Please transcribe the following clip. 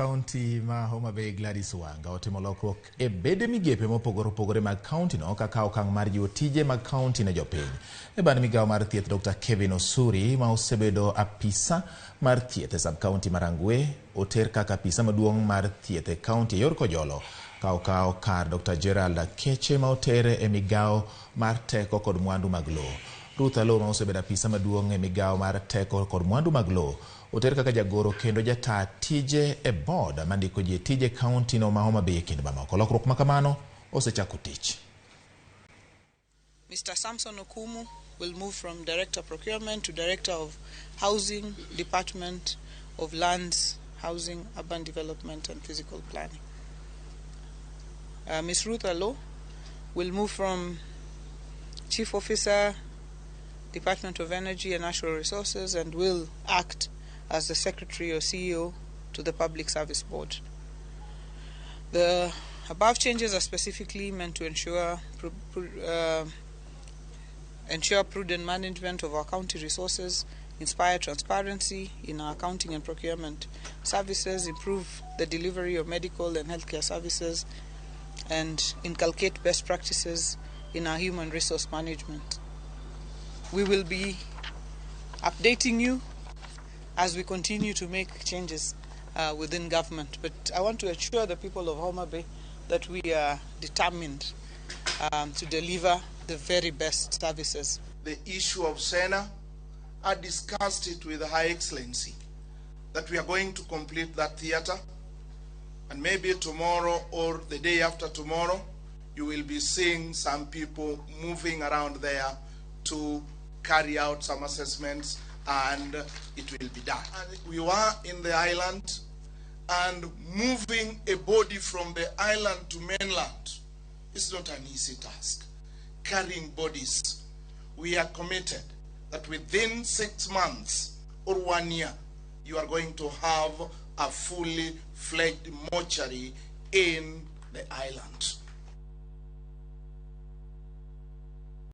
kaonti ma Homa Bay Gladys Wanga otimo lokruok e bede migepe mopogore mag kaonti no kaka okang' mar jiwo tije mag kaonti ne jopiny. E bad migawo mar thieth Dr. Kevin Osuri ma osebedo apisa mar thieth e sab kaonti mar Rangwe oter kaka apisa maduong' mar thieth e kaonti e yor kojolo kao kar Dr. Gerald Keche ma otere e migawo mar teko kod mwandu mag lowo. Ruth Alo ma osebedo apisa maduong' e migawo mar teko kod mwandu mag lowo oter kaka jagoro kendo jata tije e board mandiko ji tije kaunti no ma Homa Bay kendo mamoko. Lokruok makamano osechako tich. Mr. Samson Okumu will move from Director Procurement to Director of Housing, Department of Lands, Housing, Urban Development and Physical Planning. Ms. Ruth Alo will move from Chief Officer, Department of Energy and Natural Resources, and will act as the Secretary or CEO to the Public Service Board. The above changes are specifically meant to ensure prudent management of our county resources, inspire transparency in our accounting and procurement services, improve the delivery of medical and healthcare services, and inculcate best practices in our human resource management. We will be updating you as we continue to make changes within government. But I want to assure the people of Homa Bay that we are determined to deliver the very best services. The issue of Sena, I discussed it with High Excellency, that we are going to complete that theater, and maybe tomorrow or the day after tomorrow, you will be seeing some people moving around there to carry out some assessments, and it will be done. And we were in the island, and moving a body from the island to mainland is not an easy task. Carrying bodies, we are committed that within 6 months or 1 year, you are going to have a fully fledged mortuary in the island.